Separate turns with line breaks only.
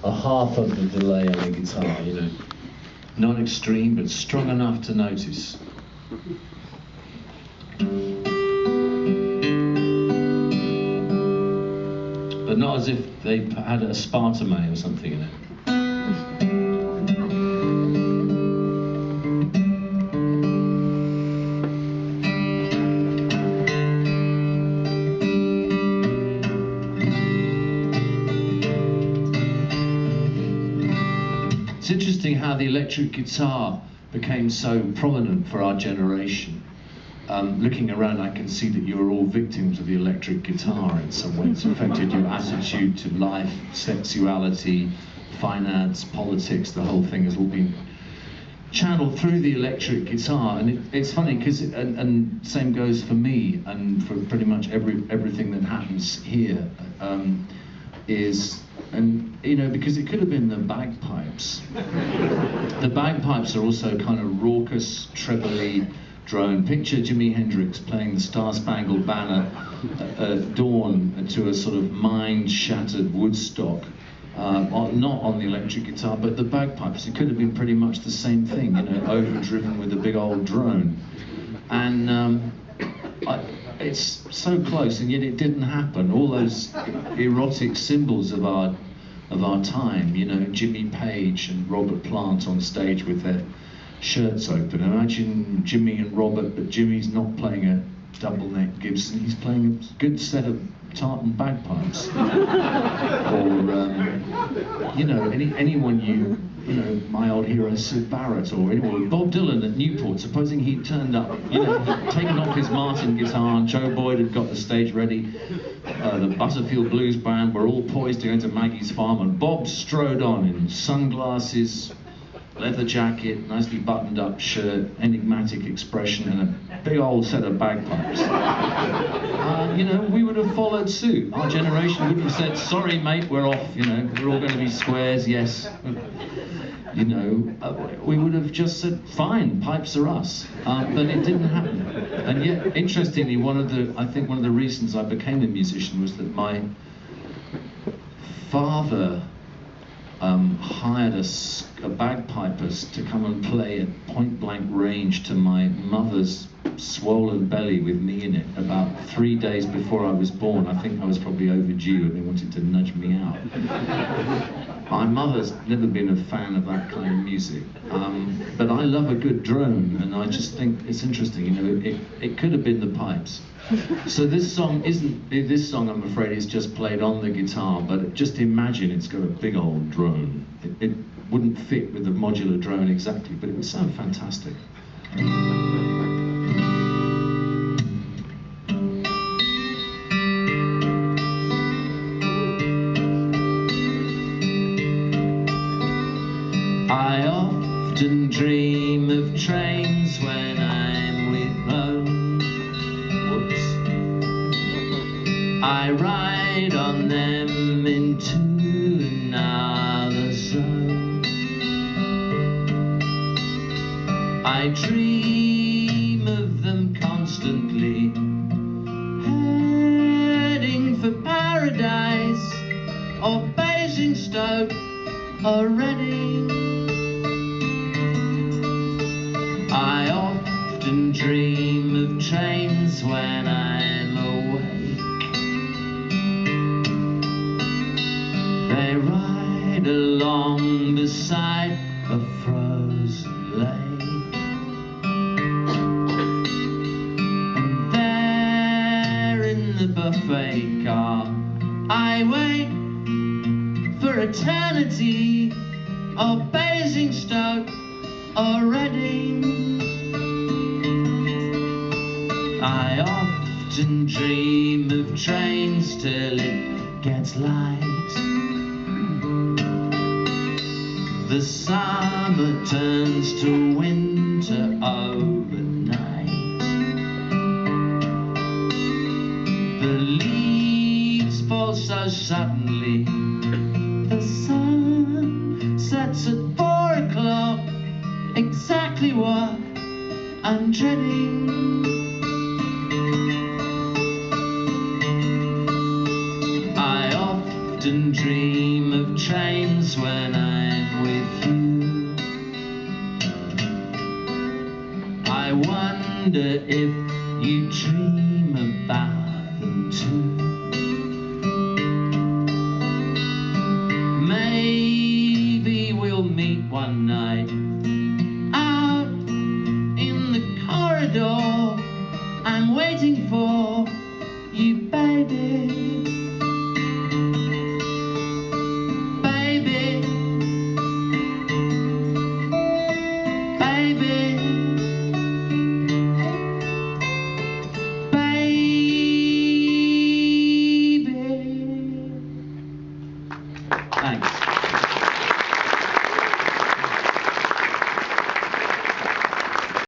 a half of the delay on the guitar, you know. Not extreme, but strong enough to notice. But not as if they had a Spartame or something in it. It's interesting how the electric guitar became so prominent for our generation. Looking around, I can see that you're all victims of the electric guitar in some way. It's affected your attitude to life, sexuality, finance, politics. The whole thing has all been channeled through the electric guitar, and it's funny because, and same goes for me, and for pretty much everything that happens here, and you know, because it could have been the bagpipes. The bagpipes are also kind of raucous, trebly drone. Picture Jimi Hendrix playing the Star-Spangled Banner at dawn to a sort of mind-shattered Woodstock. Not on the electric guitar, but the bagpipes. It could have been pretty much the same thing, you know, overdriven with a big old drone. And it's so close, and yet it didn't happen. All those erotic symbols of our time, you know, Jimmy Page and Robert Plant on stage with their shirts open. Imagine Jimmy and Robert, but Jimmy's not playing a double neck Gibson, he's playing a good set of tartan bagpipes. Or, you know, anyone you know, my old hero Sid Barrett, or anyone, Bob Dylan at Newport, supposing he'd turned up, you know, he'd taken off his Martin guitar, and Joe Boyd had got the stage ready, the Butterfield Blues Band were all poised to go into Maggie's farm, and Bob strode on in sunglasses, leather jacket, nicely buttoned up shirt, enigmatic expression, and a big old set of bagpipes. You know, we would have followed suit. Our generation would have said, sorry mate, we're off, you know, we're all going to be squares, yes. You know, we would have just said, fine, pipes are us. But it didn't happen. And yet, interestingly, I think one of the reasons I became a musician was that my father hired a bagpipers to come and play at point-blank range to my mother's swollen belly with me in it about 3 days before I was born. I think I was probably overdue and they wanted to nudge me out. My mother's never been a fan of that kind of music, but I love a good drone, and I just think it's interesting, you know, it could have been the pipes. So this song I'm afraid is just played on the guitar, but just imagine it's got a big old drone. It wouldn't fit with the modular drone exactly, but it would sound fantastic. I often dream of trains when I'm with home. Whoops. I ride on them into another zone. I dream of them constantly, heading for paradise or Basingstoke or Reading. I often dream of trains when I'm awake. They ride along beside a frozen lake, and there in the buffet car I wait for eternity or Basingstoke or Reading. I often dream of trains till it gets light. The summer turns to winter overnight. The leaves fall so suddenly. The sun sets at 4 o'clock. Exactly what I'm dreading. I often dream of trains times when I'm with you, I wonder if you dream